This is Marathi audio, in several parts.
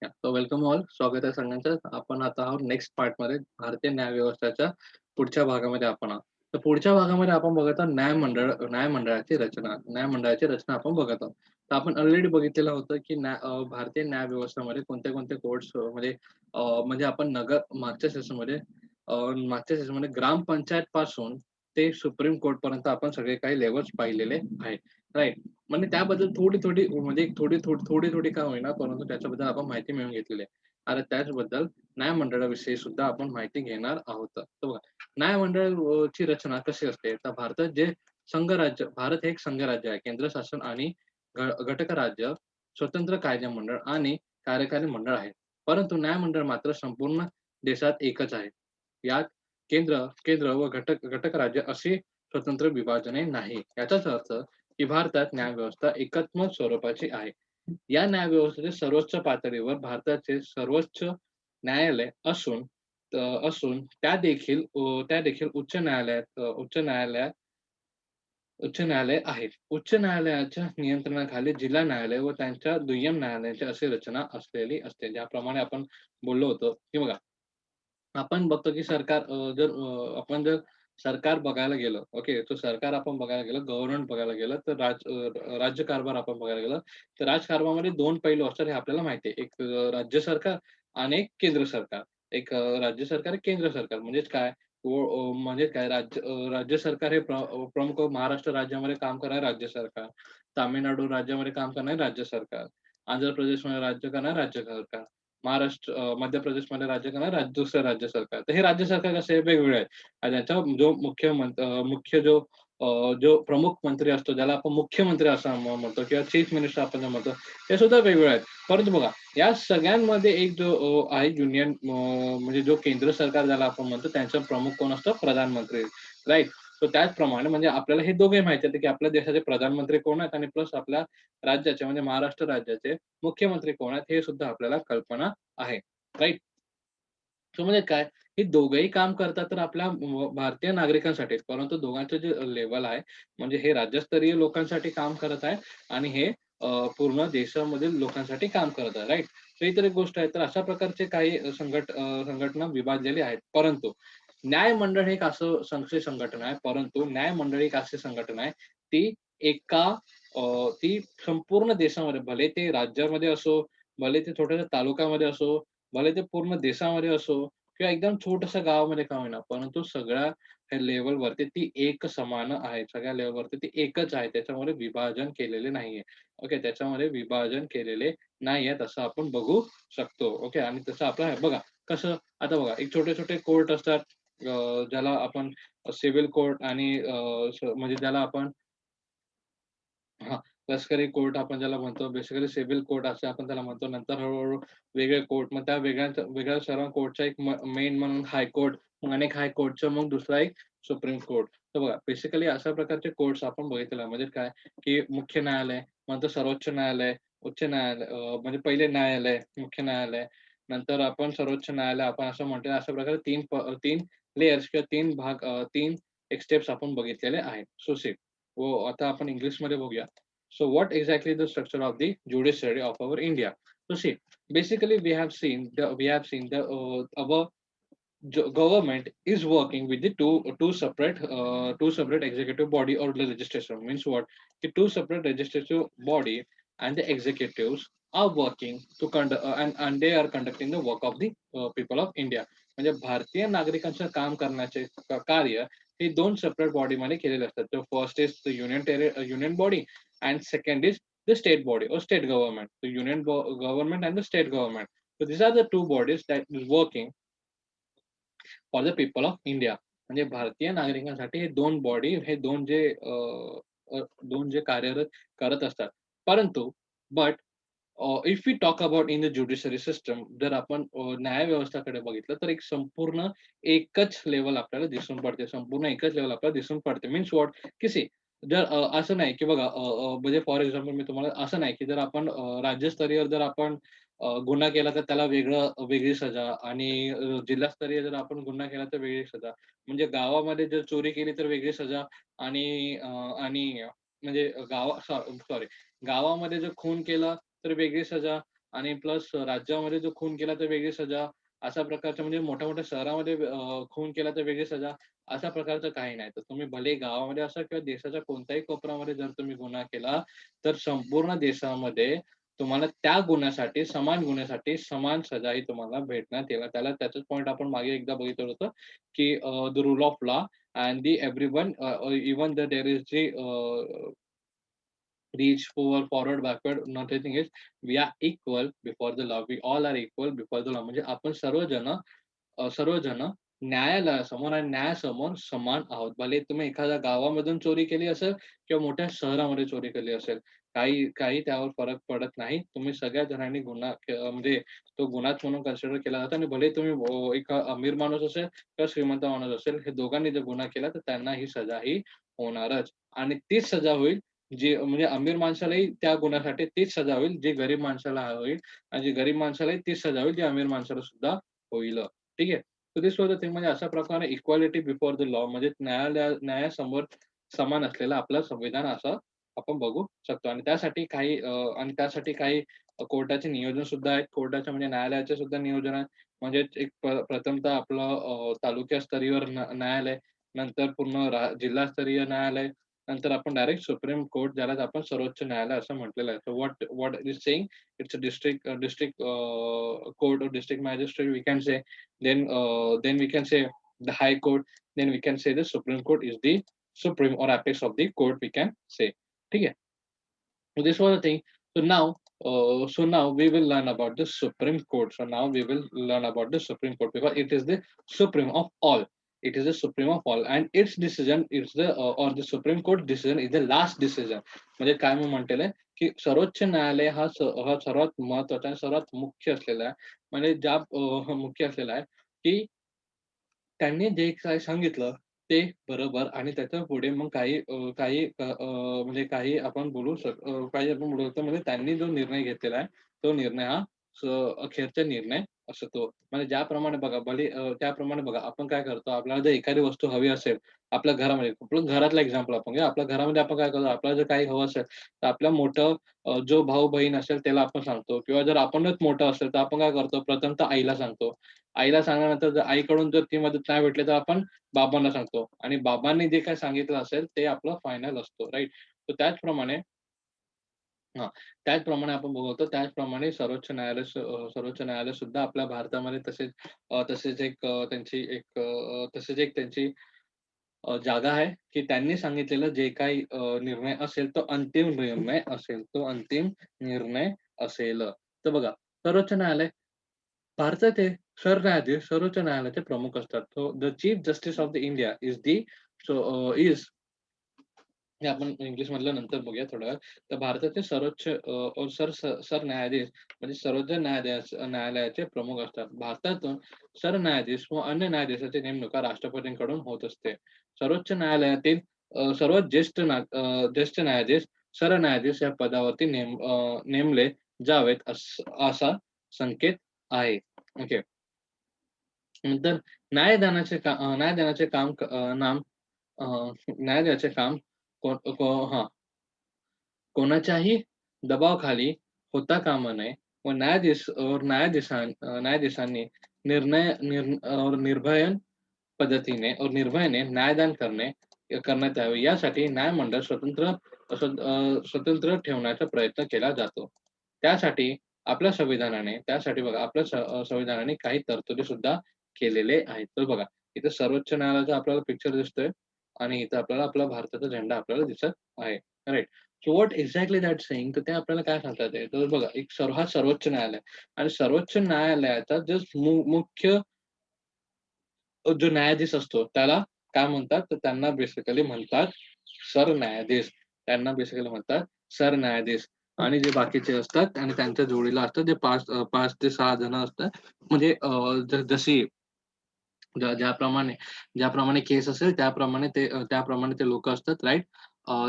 Welcome all. स्वागत आहे सगळ्यांचं. आपण आता आहोत नेक्स्ट पार्टमध्ये भारतीय न्याय व्यवस्थेच्या पुढच्या भागामध्ये आपण आहोत. तर पुढच्या भागामध्ये आपण बघत आहोत न्यायमंडळाची रचना. न्यायमंडळाची रचना आपण बघत आहोत. तर आपण ऑलरेडी बघितलेलं होतं, की भारतीय न्याय व्यवस्थेमध्ये कोणते-कोणते कोर्ट्स म्हणजे आपण मागच्या सेशनमध्ये ग्रामपंचायतपासून ते सुप्रीम कोर्टपर्यंत आपण सगळे काही लेव्हल्स पाहिलेले आहेत. राइट. म्हणजे त्याबद्दल थोडी-थोडी म्हणजे थोडी-थोडी का होईना, परंतु त्याच्याबद्दल आपण माहिती मिळवून घेतलेली आहे. आता त्याचबद्दल न्यायमंडळाविषयी सुद्धा आपण माहिती घेणार आहोत. तर बघा, ची रचना कशी असते? तर भारत हे एक संघराज्य आहे. केंद्र शासन आणि घटक राज्य, स्वतंत्र कायदे मंडळ आणि कार्यकारी मंडळ आहे. परंतु न्यायमंडळ मात्र संपूर्ण देशात एकच आहे. यात केंद्र केंद्र व घटक राज्य अशी स्वतंत्र विभाजने नाही. याचाच अर्थ की भारतात न्यायव्यवस्था एकात्मक स्वरूपाची आहे. या न्यायव्यवस्थेच्या सर्वोच्च पातळीवर भारताचे सर्वोच्च न्यायालय असून त्या देखील उच्च न्यायालय आहेत. उच्च न्यायालयाच्या नियंत्रणाखाली जिल्हा न्यायालय व त्यांच्या दुय्यम न्यायालयाची अशी रचना असलेली असते. ज्याप्रमाणे आपण बोललो होतो, की बघा आपण बघतो की आपण जर सरकार बघायला गेलो, ओके. तो सरकार आपण बघायला गेलो, गव्हर्नमेंट बघायला गेलं, तर राज्यकारभार आपण बघायला गेलो, तर राजकारभारामध्ये 2 पैलू असतात हे आपल्याला माहिती आहे. एक राज्य सरकार आणि एक केंद्र सरकार. एक राज्य सरकार, एक केंद्र सरकार. म्हणजेच काय? म्हणजे काय राज्य सरकार हे प्रमुख महाराष्ट्र राज्यामध्ये काम करणारे राज्य सरकार, तामिळनाडू राज्यामध्ये काम करणारे राज्य सरकार, आंध्र प्रदेशमध्ये राज्य करणारे राज्य सरकार, मध्य प्रदेशमध्ये राज्य करणारे दुसरं राज्य सरकार. तर हे राज्य सरकार कसे वेगवेगळे आहेत. आणि त्याचा जो प्रमुख मंत्री असतो, ज्याला आपण मुख्यमंत्री असं म्हणतो किंवा चीफ मिनिस्टर आपण जे म्हणतो, ते सुद्धा वेगवेगळे आहेत. परंतु बघा, या सगळ्यांमध्ये एक जो आहे म्हणजे जो केंद्र सरकार ज्याला आपण म्हणतो, त्यांचा प्रमुख कोण असतो? प्रधानमंत्री, राइट. तर त्याचप्रमाणे म्हणजे आपल्याला हे दोघे माहिती आहेत, की आपल्या देशाचे प्रधानमंत्री कोण आहेत आणि प्लस आपल्या राज्याचे म्हणजे महाराष्ट्र राज्याचे मुख्यमंत्री कोण आहेत, हे सुद्धा आपल्याला कल्पना आहे. राइट. सो म्हणजे काय, हे दोघंही काम करतात तर आपल्या भारतीय नागरिकांसाठीच. परंतु दोघांचं जे लेव्हल आहे, म्हणजे हे राज्यस्तरीय लोकांसाठी काम करत आहे आणि हे पूर्ण देशामधील लोकांसाठी काम करत आहे, राइट. तर ही तर एक गोष्ट आहे. तर अशा प्रकारचे काही संघटना विभागलेली आहेत. परंतु न्यायमंडळ हे एक असं संघटना आहे, परंतु न्यायमंडळ एक अशी संघटना आहे, ती एका ती संपूर्ण देशामध्ये, भले ते राज्यामध्ये असो, भले ते छोट्याशा तालुक्यामध्ये असो, भले ते पूर्ण देशामध्ये असो किंवा एकदम छोट्याशा गावामध्ये का होईना, परंतु सगळ्या लेव्हलवरती ती एक समान आहे. सगळ्या लेव्हलवरती ती एकच आहे. त्याच्यामध्ये विभाजन केलेले नाहीये. ओके. त्याच्यामध्ये विभाजन केलेले नाहीयेत असं आपण बघू शकतो. ओके. आणि तसं आपलं आहे बघा, कसं आता बघा, एक छोटे-छोटे कोर्ट असतात, ज्याला आपण सिव्हिल कोर्ट आणि म्हणजे ज्याला आपण हां, लष्करी कोर्ट आपण ज्याला म्हणतो, बेसिकली सिव्हिल कोर्ट असे आपण त्याला म्हणतो. नंतर हळू-हळू वेगळे कोर्ट, मग त्या वेगळ्या सर्व कोर्टचा एक मेन म्हणून हायकोर्ट, मग अनेक हायकोर्टचं मग दुसरा एक सुप्रीम कोर्ट. तर बघा, बेसिकली अशा प्रकारचे कोर्ट्स आपण बघितलेले आहे. म्हणजे काय, की मुख्य न्यायालय, नंतर सर्वोच्च न्यायालय, उच्च न्यायालय, म्हणजे पहिले न्यायालय, मुख्य न्यायालय, नंतर आपण सर्वोच्च न्यायालय आपण असं म्हणतो. अशा प्रकारे 3 लेयर्स किंवा 3 एक स्टेप्स आपण बघितलेले आहेत. सो हो, आता आपण इंग्लिशमध्ये बघूया. So what exactly the structure of the judiciary of our India? So see, basically we have seen the our government is working with the two separate executive body or the legislature. Means what? The two separate legislative body and the executives are working to conduct and they are conducting the work of the people of India. म्हणजे भारतीय नागरिकांचं काम करण्याचे कार्य हे 2 सेपरेट बॉडीमध्ये केलेले असतात. The first is the union body and second is the state body or state government. The government and the state government. So these are the two bodies that is working for the people of India. म्हणजे भारतीय नागरिकांसाठी हे 2 बॉडी, हे 2 जे कार्यरत करत असतात. परंतु but if we talk about in the judiciary system, जर आपण न्याय व्यवस्थाकडे बघितलं, तर एक संपूर्ण एकच लेव्हल आपल्याला दिसून पडते. संपूर्ण एकच लेव्हल आपल्याला दिसून पडते. Means what? की जर असं नाही की बघा, म्हणजे फॉर एक्झाम्पल मी तुम्हाला असं नाही की जर आपण राज्यस्तरीय जर आपण गुन्हा केला तर त्याला वेगळी सजा आणि जिल्हास्तरीय जर आपण गुन्हा केला तर वेगळी सजा. म्हणजे गावामध्ये जर चोरी केली तर वेगळी सजा आणि आणि म्हणजे सॉरी, गावामध्ये जर खून केला तर वेगळी सजा आणि प्लस राज्यामध्ये जो खून केला तर वेगळी सजा, अशा प्रकारच्या म्हणजे मोठ्या-मोठ्या शहरामध्ये खून केला तर वेगळी सजा, अशा प्रकारचं काही नाही. तर तुम्ही भले गावामध्ये असा किंवा देशाच्या कोणत्याही कोपऱ्यामध्ये जर तुम्ही गुन्हा केला, तर संपूर्ण देशामध्ये तुम्हाला त्या गुन्ह्यासाठी, समान गुन्ह्यासाठी समान सजा ही तुम्हाला भेटण्यात येईल. त्याचाच पॉइंट आपण मागे एकदा बघितलं होतं, की the rule of law and the everyone even the there is the reach, poor, forward, backward, nothing is we are equal before the law. We all are equal before the law. म्हणजे आपण सर्वजण न्यायालयासमोर आणि न्यायासमोर समान आहोत. भले तुम्ही एखाद्या गावामधून चोरी केली असेल किंवा मोठ्या शहरामध्ये चोरी केली असेल. काही काही त्यावर फरक पडत नाही. तुम्ही सगळ्या जणांनी म्हणजे तो गुन्हाच म्हणून कन्सिडर केला जातो आणि भले तुम्ही एक अमीर माणूस असेल किंवा श्रीमंत माणूस असेल, हे दोघांनी जर गुन्हा केला तर त्यांना ही सजा ही होणारच आणि तीच सजा होईल जी म्हणजे अमीर माणसालाही त्या गुन्ह्यासाठी तीच सजा होईल, जी गरीब माणसाला होईल आणि जी गरीब माणसालाही तीच सजा होईल, जी अमीर माणसाला सुद्धा होईल. ठीक आहे. So this was the thing म्हणजे अशा प्रकारे इक्वालिटी बिफोर द लॉ म्हणजे न्यायासमोर समान असलेलं आपलं संविधान असं आपण बघू शकतो आणि त्यासाठी काही कोर्टाचे नियोजन सुद्धा आहेत. कोर्टाच्या म्हणजे न्यायालयाचे सुद्धा नियोजन आहे. म्हणजे एक प्रथमतः आपलं तालुकास्तरीय न्यायालय, नंतर पूर्ण जिल्हास्तरीय न्यायालय, नंतर आपण डायरेक्ट सुप्रीम कोर्ट ज्याला आपण सर्वोच्च न्यायालय असं म्हटलेलं आहे. So what what is saying it's a district court or district magistrate we can say then we can say the high court, then we can say the supreme court is the supreme or apex of the court we can say. ठीक है. So this was the thing. So now we will learn about the Supreme Court. So now we will learn about the Supreme Court because it is the supreme of all. It is the supreme of all, and its decision is the or the Supreme Court decision is the last decision. म्हणजे काय मी म्हणतेय की सर्वोच्च न्यायालय हा सर्वात महत्वाचा आणि सर्वात मुख्य असलेला आहे. म्हणजे मुख्य असलेला आहे की त्यांनी जे काही सांगितलं ते बरोबर आणि त्याच्या पुढे मग काही आपण बोलू शकतो म्हणजे त्यांनी जो निर्णय घेतलेला आहे, तो निर्णय हा स अखेरचा निर्णय असतो. म्हणजे त्याप्रमाणे बघा आपण काय करतो, आपल्याला जर एखादी वस्तू हवी असेल, आपलं घरातलं एक्झाम्पल आपण घेऊ. आपल्या घरामध्ये आपण काय करतो, आपल्याला जर काही हवं असेल, तर आपलं मोठं जो भाऊ-बहीण असेल त्याला आपण सांगतो किंवा जर आपणच मोठं असेल, तर आपण काय करतो, प्रथमतः आईला सांगतो. आईला सांगल्यानंतर जर आईकडून जर ती मदत नाही भेटली, तर आपण बाबांना सांगतो आणि बाबांनी जे काही सांगितलं असेल, ते आपलं फायनल असतो, राइट? तर हां, त्याचप्रमाणे आपण बघतो, त्याचप्रमाणे सर्वोच्च न्यायालय सुद्धा आपल्या भारतामध्ये तसेच एक त्यांची जागा आहे, की त्यांनी सांगितलेलं जे काही निर्णय असेल, तो अंतिम निर्णय असेल. तर बघा, सर्वोच्च न्यायालय भारताचे सरन्यायाधीश सर्वोच्च न्यायालयाचे प्रमुख असतात. So the chief justice of the India is the is हे आपण इंग्लिशमधलं नंतर बघूया थोड्या वेळात. तर भारताचे सर्वोच्च सरन्यायाधीश म्हणजे सर्वोच्च न्यायालयाचे प्रमुख असतात. भारतातून सरन्यायाधीश व अन्य न्यायाधीशाची नेमणुका राष्ट्रपतींकडून होत असते. सर्वोच्च न्यायालयातील ज्येष्ठ न्यायाधीश, सरन्यायाधीश या पदावरती नेमले जावेत असा संकेत आहे. ओके. नंतर न्यायदानाचे काम नाम अ, न्यायालयाचे काम कोण को हां, कोणाच्याही दबावाखाली होता कामा नये व न्यायाधीशांनी निर्भय पद्धतीने और निर्भयाने न्यायदान करण्यात यावे यासाठी न्यायमंडळ स्वतंत्र ठेवण्याचा प्रयत्न केला जातो. त्यासाठी त्यासाठी बघा आपल्या संविधानाने काही तरतुदी सुद्धा केलेले आहेत. तर बघा, इथे सर्वोच्च न्यायालयाचा आपल्याला पिक्चर दिसतोय आणि इथं आपल्याला आपला भारताचा झेंडा आपल्याला दिसत आहे. Right. So what exactly that saying तर ते आपल्याला काय सांगतात आहे, तर बघा हा सर्वोच्च न्यायालय आणि सर्वोच्च न्यायालयाचा जो मुख्य जो न्यायाधीश असतो त्याला काय म्हणतात, तर त्यांना बेसिकली म्हणतात सरन्यायाधीश. त्यांना बेसिकली म्हणतात सरन्यायाधीश आणि जे बाकीचे असतात आणि त्यांच्या जोडीला असतात जे 5 ते 6 जण असतात. म्हणजे जशी ज्याप्रमाणे केस असेल त्याप्रमाणे ते लोकं असतात, राइट?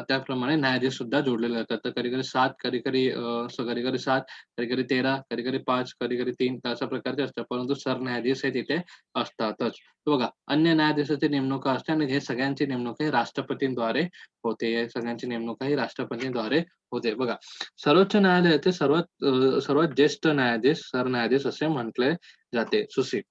त्याप्रमाणे न्यायाधीश सुद्धा जोडलेले जातात. तर कधी-कधी 7, कधी-कधी 7, कधी-कधी 13, कधी-कधी 5, कधी-कधी 3 अशा प्रकारचे असतात. परंतु सरन्यायाधीश हे तिथे असतातच. तर बघा, अन्य न्यायाधीशाची नेमणुका असते आणि हे सगळ्यांची नेमणूक ही राष्ट्रपतींद्वारे होते. या सगळ्यांची नेमणूक ही राष्ट्रपतींद्वारे होते. बघा, सर्वोच्च न्यायालयाचे सर्वात ज्येष्ठ न्यायाधीश सरन्यायाधीश असे म्हटले जाते. सुशील.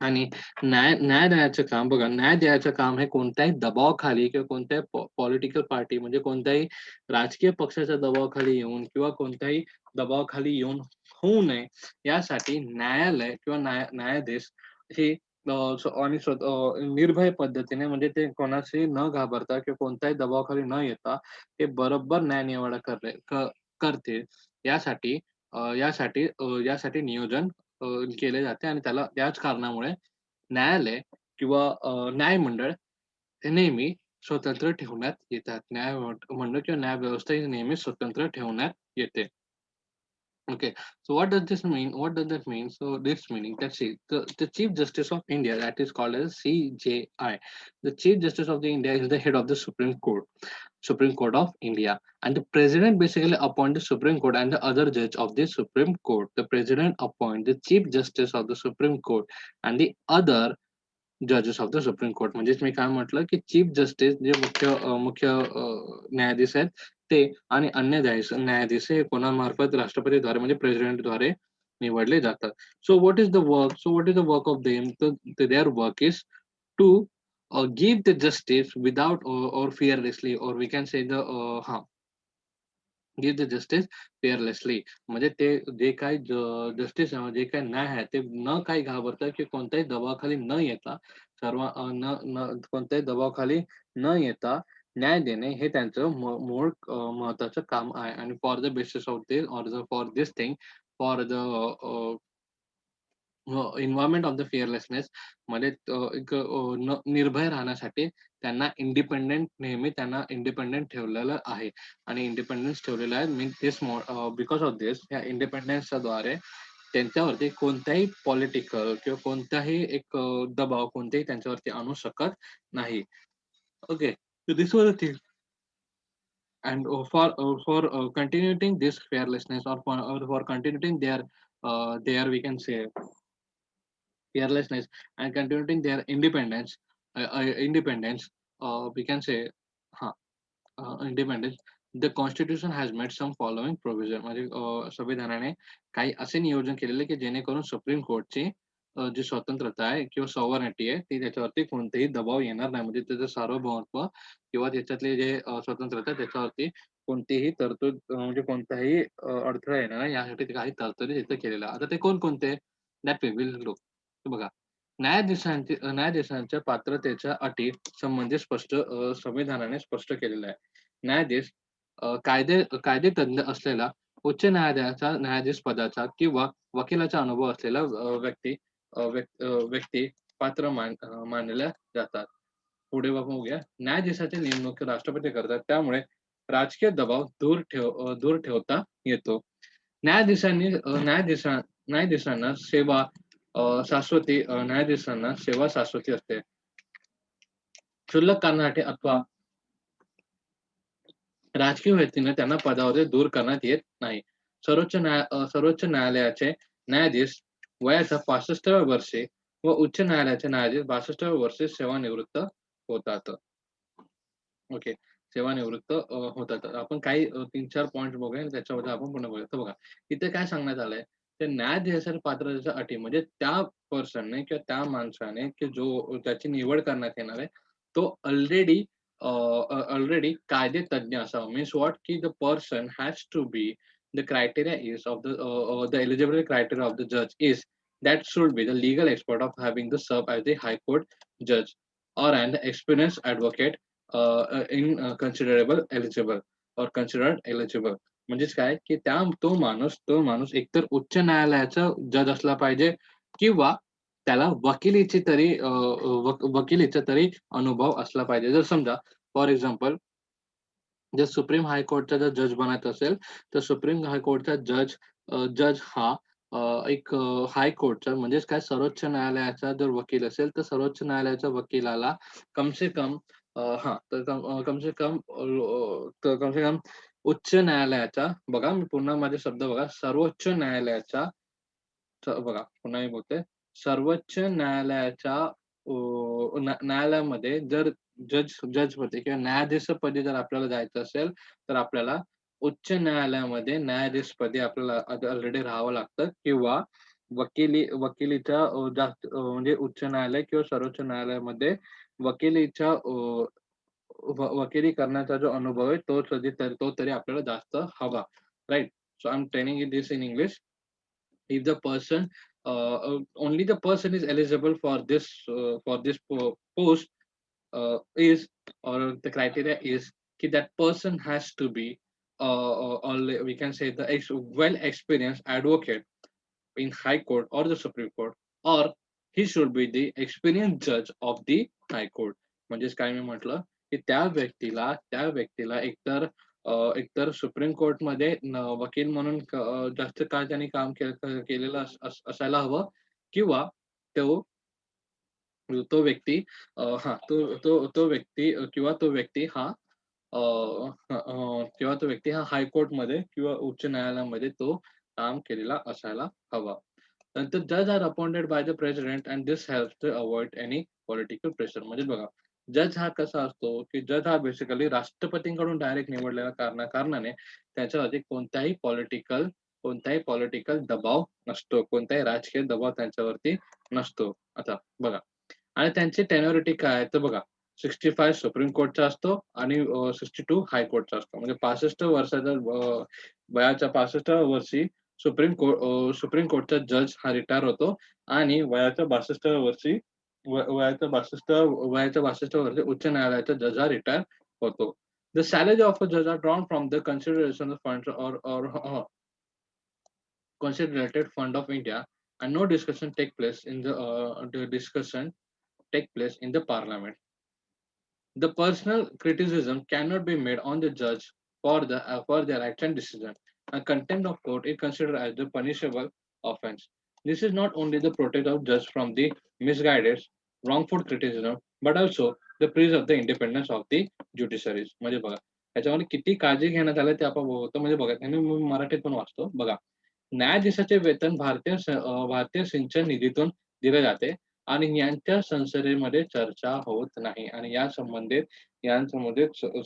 आणि न्याय द्यायचं काम बघा, न्याय द्यायचं काम हे कोणत्याही दबावाखाली किंवा कोणत्याही पॉलिटिकल पार्टी म्हणजे कोणत्याही राजकीय पक्षाच्या दबावाखाली येऊन किंवा कोणत्याही दबावाखाली येऊन होऊ नये, यासाठी न्यायालय किंवा न्यायाधीश हे आणि निर्भय पद्धतीने म्हणजे ते कोणाशी न घाबरता किंवा कोणत्याही दबावाखाली न येता ते बरोबर न्यायनिवाडा करतील यासाठी यासाठी नियोजन केले जाते आणि त्याच कारणामुळे न्यायालय किंवा न्यायमंडळ हे नेहमी स्वतंत्र ठेवण्यात येतात. मंडळ किंवा न्यायव्यवस्था ही नेहमी स्वतंत्र ठेवण्यात येते. Okay. So what does this mean? What does that mean? So this meaning that's it. The Chief Justice of India, that is called as CJI. The Chief Justice of the India is the head of the Supreme Court of India. And the president basically appoint the Supreme Court and the other judge of the Supreme Court. The president appoint the Chief Justice of the Supreme Court and the other जजेस ऑफ द सुप्रीम कोर्ट. म्हणजेच मी काय म्हटलं, की चीफ जस्टिस जे मुख्य न्यायाधीश आहेत ते आणि अन्य न्यायाधीश हे कोणामार्फत राष्ट्रपतीद्वारे म्हणजे प्रेसिडेंटद्वारे निवडले जातात. So what is the work of them? Their work is to give the justice without और फिअरलेसली और we can say the give the justice fearlessly. म्हणजे ते जे काही जस्टिस जे काही न्याय आहे ते न काही घाबरता किंवा कोणत्याही दबावाखाली न येता न न कोणत्याही दबावाखाली न येता न्याय देणे हे त्यांचं मूळ महत्वाचं काम आहे. आणि for the basis of this or for this thing for the environment of the fearlessness मध्ये एक निर्भय राहण्यासाठी नेहमी त्यांना इंडिपेंडेंट ठेवलेलं आहे. आणि इंडिपेंडन्स ठेवलेलं आहे मीन दिस बिकॉज ऑफ दिस या इंडिपेंडन्सच्या द्वारे त्यांच्यावरती कोणत्याही पॉलिटिकल किंवा कोणताही एक दबाव कोणतेही त्यांच्यावरती आणू शकत नाही. Okay. This was the thing. And for continuing this fearlessness or for continuing their we can say fearlessness and continuing their independence, we can say huh, independence, the constitution has made some following provision. म्हणजे संविधानाने काही असे नियोजन केलेले की जेणेकरून सुप्रीम कोर्टची जी स्वतंत्रता आहे किंवा सॉव्हर्निटी आहे ती त्याच्यावरती कोणतेही दबाव येणार नाही. म्हणजे त्याचं सार्वभौमत्व किंवा त्याच्यातले जे स्वतंत्रता आहे त्याच्यावरती कोणतीही तरतूद म्हणजे कोणताही अडथळा येणार नाही यासाठी काही तरतुदी तिथे केलेल्या. आता ते कोणकोणते? That we will look. बघा, न्यायाधीशांच्या पात्रतेच्या अटी संबंधी संविधानाने स्पष्ट केलेलं आहे. न्यायाधीश कायदेतज्ञ असलेला उच्च न्यायालयाचा न्यायाधीश पदाचा किंवा वकिलाचा अनुभव असलेला व्यक्ती पात्र मानल्या जातात. पुढे बघूया. न्यायाधीशाची नेमणूक राष्ट्रपती करतात. त्यामुळे राजकीय दबाव दूर ठेवता येतो. न्यायाधीशांना सेवा शाश्वती असते. क्षुल्लक कारणासाठी अथवा राजकीय व्यक्तीने त्यांना पदावर दूर करण्यात येत नाही. सर्वोच्च न्यायालयाचे न्यायाधीश वयाच्या 65व्या वर्षी व उच्च न्यायालयाचे न्यायाधीश 62व्या वर्षी सेवानिवृत्त होतात. ओके. सेवानिवृत्त होतात. आपण काही 3-4 पॉइंट्स बघूया आणि त्याच्यामध्ये आपण पुन्हा बघूया. तर बघा, इथे काय सांगण्यात आलंय, तर न्यायाधीशाच्या पात्रतेच्या अटी म्हणजे त्या पर्सनने किंवा त्या माणसाने की जो त्याची निवड करण्यात येणार आहे, तो ऑलरेडी कायदेतज्ञ असावा. मीन्स व्हॉट की the person has to be the criteria is of the eligibility criteria of the जज is that should be the legal expert of having the serve as the high court judge or an experienced advocate considered eligible. म्हणजेच काय की तो माणूस एकतर उच्च न्यायालयाचा जज असला पाहिजे किंवा त्याला वकिलीचा तरी अनुभव असला पाहिजे. जर समजा फॉर एक्झाम्पल जर सुप्रीम हायकोर्टचा जर जज बनायचं असेल तर सुप्रीम हायकोर्टचा जज हा एक हायकोर्टचा म्हणजेच काय सर्वोच्च न्यायालयाचा जर वकील असेल तर सर्वोच्च न्यायालयाच्या वकिलाला कम से कम हां, तर कम से कम तर कम से कम उच्च न्यायालयाच्या बघा, मी पुन्हा माझे शब्द बघा, सर्वोच्च न्यायालयाच्या बघा, पुन्हा मी बोलतोय, सर्वोच्च न्यायालयाच्या न्यायालयामध्ये जर जजपदी किंवा न्यायाधीशपदी जर आपल्याला जायचं असेल, तर आपल्याला उच्च न्यायालयामध्ये न्यायाधीशपदी आपल्याला ऑलरेडी राहावं लागतं किंवा वकिलीच्या जास्त म्हणजे उच्च न्यायालय किंवा सर्वोच्च न्यायालयामध्ये वकिलीच्या वकिली करण्याचा जो अनुभव आहे तो तरी आपल्याला जास्त हवा. Right? So I am telling you this in English. If the person only the person is eligible for this post is or the criteria is that person has to be we can say the well experienced advocate in high court or the supreme court, or he should be the experienced judge of the high court. म्हणजेच काय मी म्हटलं की त्या व्यक्तीला एकतर सुप्रीम कोर्टमध्ये वकील म्हणून जास्त काळ त्यांनी काम केलेलं असायला हवं किंवा तो तो व्यक्ती हां, तो व्यक्ती किंवा तो व्यक्ती हा किंवा तो व्यक्ती हा हायकोर्टमध्ये किंवा उच्च न्यायालयामध्ये तो काम केलेला असायला हवा. नंतर जज are appointed by the president and this helps to avoid any political pressure. म्हणजे बघा, जज हा कसा असतो, की जज हा बेसिकली राष्ट्रपतींकडून डायरेक्ट निवडलेला कारणाने त्याच्यावरती कोणताही पॉलिटिकल दबाव नसतो. कोणताही राजकीय दबाव त्यांच्यावरती नसतो. आता बघा, आणि त्यांची टेन्युरिटी काय आहे तर बघा, 65 सुप्रीम कोर्टचा असतो आणि 62 हाय कोर्टचा असतो. म्हणजे 65 वर्षाच्या वयाच्या 65व्या वर्षी सुप्रीम कोर्टचा जज हा रिटायर होतो आणि वयाच्या 62व्या वर्षी उच्च न्यायालयाचा जज हा रिटायर होतो. The salary of a judge are drawn from the consideration of funds or consolidated fund of India, and no discussion take place in the parliament. The personal criticism cannot be made on the judge for their act and decision. A contempt of court is considered as the punishable offense. This is not only the protect of judge from the misguided, wrongful criticism, but also the preserve the independence of the judiciaries. म्हणजे बघा, याच्यामध्ये किती काळजी घेण्यात आली ते आपण बघतो. म्हणजे बघा, आणि मी मराठीत पण वाचतो. बघा, न्यायाधीशाचे वेतन भारतीय सिंचन निधीतून दिले जाते आणि यांच्या संसदेमध्ये चर्चा होत नाही आणि यांसंबंधित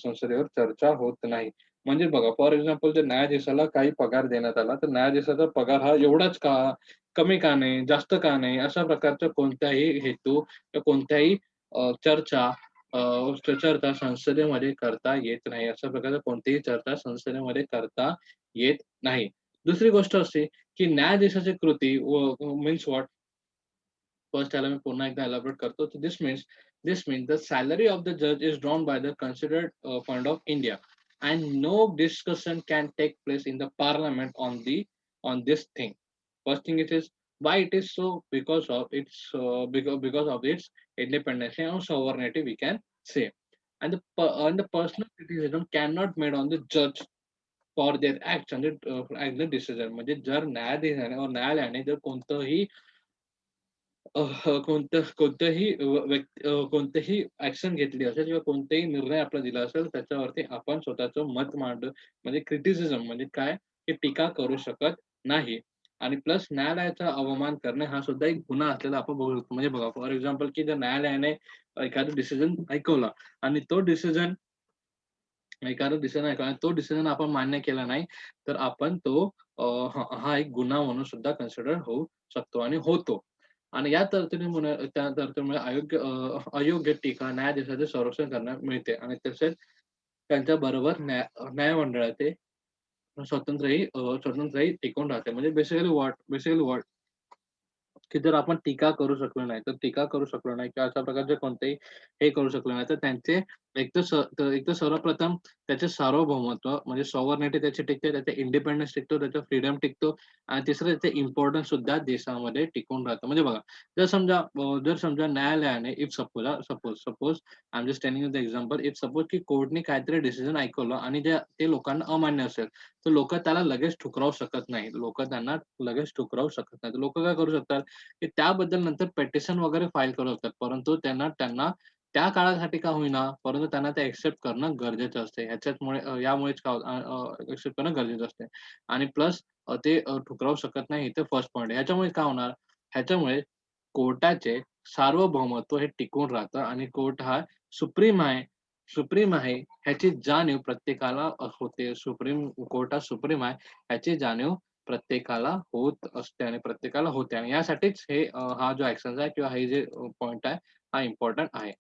संसदेवर चर्चा होत नाही. म्हणजे बघा, फॉर एक्झाम्पल जर न्यायाधीशाला काही पगार देण्यात आला, तर न्यायाधीशाचा पगार हा एवढाच का? कमी का नाही? जास्त का नाही? अशा प्रकारचा कोणताही हेतू किंवा कोणत्याही चर्चा चर्चा संसदेमध्ये करता येत नाही. अशा प्रकारच्या कोणतीही चर्चा संसदेमध्ये करता येत नाही. दुसरी गोष्ट अशी, की न्यायाधीशाची कृती मीन्स व्हॉट? फर्स्ट त्याला मी पुन्हा एकदा एलॅबोरेट करतो. So this means the salary of the judge is drawn by the considered fund of India, and no discussion can take place in the parliament on this thing. First thing it is why it is so, because of its independence and sovereignty, we can say. And the personal criticism cannot made on the judge for their acts and the decision. म्हणजे जर न्यायालयाने जर कोणतेही ॲक्शन घेतली असेल किंवा कोणतेही निर्णय आपला दिला असेल, त्याच्यावरती आपण स्वतःचं मत म्हणजे क्रिटिसिझम म्हणजे काय, की टीका करू शकत नाही. आणि प्लस न्यायालयाचा अवमान करणे हा सुद्धा एक गुन्हा असलेला आपण बघू शकतो. म्हणजे बघा, फॉर एक्झाम्पल, की जर न्यायालयाने एखादा डिसिजन ऐकवला आणि तो डिसिजन आपण मान्य केला नाही, तर आपण हा एक गुन्हा म्हणून सुद्धा कन्सिडर होऊ शकतो आणि होतो. आणि या त्या तरतुदीमुळे अयोग्य टीका न्यायाधीशाचे संरक्षण करण्यास मिळते आणि तसेच त्यांच्याबरोबर न्यायमंडळाचे स्वतंत्रही टिकून राहते. म्हणजे बेसिकली व्हॉट? की जर आपण टीका करू शकलो नाही किंवा अशा प्रकारचे कोणतेही हे करू शकलो नाही, तर त्यांचे एक तर सर्वप्रथम त्याचे सार्वभौमत्व म्हणजे सॉव्हर्निटी त्याची टिकते, त्याचा इंडिपेंडन्स टिकतो, त्याचा फ्रीडम टिकतो आणि तिसरं त्याचे इम्पोर्टन्स सुद्धा देशामध्ये टिकून राहतं. म्हणजे बघा, जर समजा न्यायालयाने if suppose I am just telling you the example, if suppose की कोर्टने काहीतरी डिसिजन ऐकवलं आणि ते लोकांना अमान्य असेल, तर लोकं त्याला लगेच ठुकरावू शकत नाहीत. लोकं त्यांना लगेच ठुकरावू शकत नाहीत. लोकं काय करू शकतात, की त्याबद्दल नंतर पिटिशन वगैरे फाईल करू शकतात. परंतु त्यांना त्या काळासाठी का होईना, परंतु त्यांना ते एक्सेप्ट करणं गरजेचं असते. यामुळेच का एक्सेप्ट करणं गरजेचं असते. आणि प्लस ते ठुकरावू शकत नाही, इथे फर्स्ट पॉइंट आहे. ह्याच्यामुळे काय होणार? ह्याच्यामुळे कोर्टाचे सार्वभौमत्व हे टिकून राहतं आणि कोर्ट हा सुप्रीम आहे सुप्रीम आहे ह्याची जाणीव प्रत्येकाला होते. कोर्ट हा सुप्रीम आहे ह्याची जाणीव प्रत्येकाला होत असते आणि प्रत्येकाला होते आणि यासाठीच हा जो ॲक्शन्स आहे किंवा हे जे पॉइंट आहे, हा इम्पोर्टंट आहे.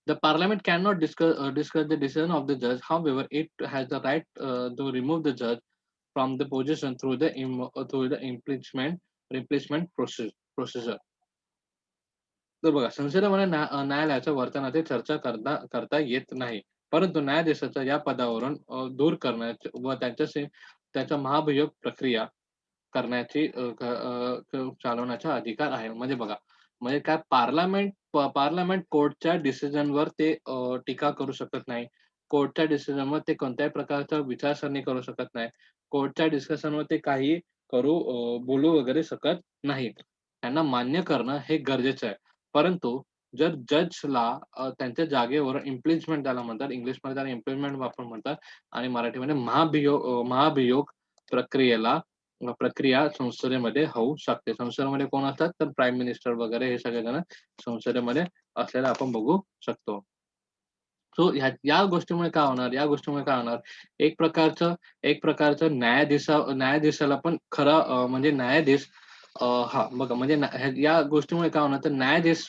The parliament cannot discuss the decision of the judge. However, it has the right to remove the judge from the position through the replacement procedure. तर बघा, संसदेमध्ये न्यायालयाच्या वर्तनाची चर्चा करता येत नाही. परंतु न्यायाधीशाच्या या पदावरून दूर करण्याचे व त्याच्या महाभियोग प्रक्रिया करण्याची चालवण्याचा अधिकार आहे. म्हणजे बघा, म्हणजे काय पार्लमेंट कोर्टच्या डिसिजनवर ते टीका करू शकत नाही. कोर्टच्या डिसिजनवर ते कोणत्याही प्रकारचा विचारसरणी करू शकत नाही. कोर्टच्या डिस्कशनवर ते काही बोलू वगैरे शकत नाही. त्यांना मान्य करणं हे गरजेचं आहे. परंतु जर जजला त्यांच्या जागेवर इम्पिचमेंट त्याला म्हणतात. इंग्लिशमध्ये त्याला इम्पिचमेंट आपण म्हणतात आणि मराठीमध्ये महाभियोग प्रक्रियेला प्रक्रिया संसदेमध्ये होऊ शकते. संसदेमध्ये कोण असतात? तर प्राईम मिनिस्टर वगैरे हे सगळेजण संसदेमध्ये असलेलं आपण बघू शकतो. सो या गोष्टीमुळे काय होणार? या गोष्टीमुळे काय होणार? एक प्रकारचं न्यायाधीशाला पण खरा म्हणजे न्यायाधीश हां, बघा म्हणजे या गोष्टीमुळे काय होणार? तर न्यायाधीश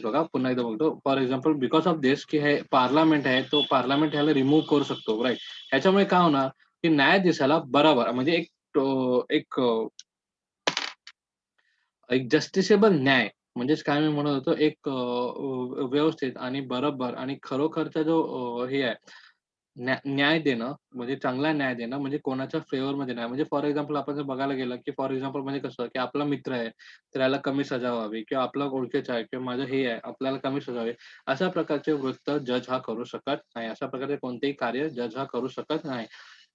बघा पुन्हा एकदा बघतो. फॉर एक्झाम्पल बिकॉज ऑफ दिस की हे पार्लमेंट आहे, तो पार्लमेंट ह्याला रिमूव्ह करू शकतो, राइट? ह्याच्यामुळे काय होणार? की न्यायाधीशाला बरोबर म्हणजे एक एक जस्टिसेबल न्याय म्हणजेच काय मी म्हणत होतो एक व्यवस्थित आणि बरोबर आणि खरोखरचा जो हे आहे न्याय देणं म्हणजे चांगला न्याय देणं म्हणजे कोणाच्या फेवरमध्ये नाही. म्हणजे फॉर एक्झाम्पल आपण जर बघायला गेलं, की फॉर एक्झाम्पल म्हणजे कसं, की आपला मित्र आहे, तर याला कमी सजा व्हावी किंवा आपला ओळखीचा आहे किंवा माझं हे आहे, आपल्याला कमी सजा व्हावी. अशा प्रकारचे वृत्त जज हा करू शकत नाही. अशा प्रकारचे कोणतेही कार्य जज हा करू शकत नाही.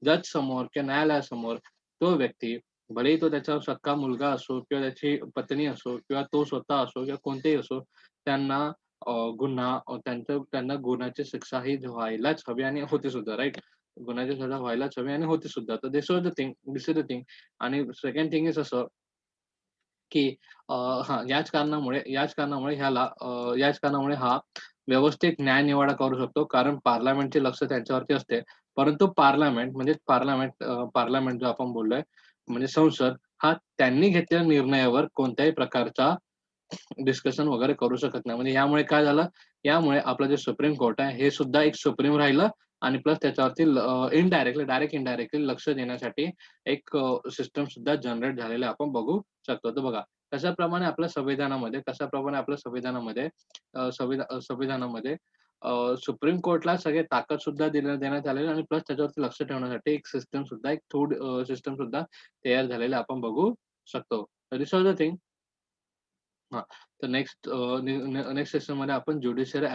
जज समोर किंवा न्यायालयासमोर तो व्यक्ती भलेही तो त्याचा सख्खा मुलगा असो किंवा त्याची पत्नी असो किंवा तो स्वतः असो किंवा कोणतेही असो, त्यांना त्यांना गुन्ह्याची शिक्षा ही व्हायलाच हवी आणि होते सुद्धा, राइट? गुन्ह्याची सजा व्हायलाच हवी आणि होते सुद्धा. तर दिस इज द थिंग आणि सेकंड थिंग इज असं की हां, याच कारणामुळे हा व्यवस्थित न्यायनिवाडा करू शकतो. कारण पार्लमेंटचे लक्ष त्यांच्यावरती असते. परंतु पार्लमेंट जो आपण बोललोय म्हणजे संसद हा त्यांनी घेतलेल्या निर्णयावर कोणत्याही प्रकारचा डिस्कशन वगैरे करू शकत नाही. म्हणजे यामुळे काय झालं, यामुळे आपलं जे सुप्रीम कोर्ट आहे, हे सुद्धा एक सुप्रीम राहिलं आणि प्लस त्याच्यावरती इनडायरेक्टली लक्ष देण्यासाठी एक सिस्टम सुद्धा जनरेट झालेलं आपण बघू शकतो. तर बघा, कशाप्रमाणे आपल्या संविधानामध्ये संविधानामध्ये सुप्रीम कोर्टला सगळे ताकद सुद्धा देण्यात आलेली आणि प्लस त्याच्यावरती लक्ष ठेवण्यासाठी एक सिस्टम सुद्धा तयार झालेलं आपण बघू शकतो. तर दिस वॉज द थिंग. हां. तर नेक्स्ट सेशनमध्ये आपण ज्युडिशियल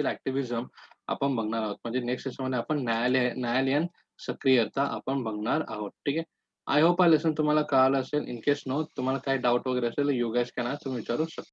ॲक्टिव्हिझम आपण बघणार आहोत. म्हणजे नेक्स्ट सेशनमध्ये आपण न्यायालयीन सक्रियता आपण बघणार आहोत. ठीक आहे. आय होप हा लेसन तुम्हाला कळालं असेल. इन केस नो तुम्हाला काही डाउट वगैरे असेल, यू गाईज कॅन तुम्ही विचारू शकता.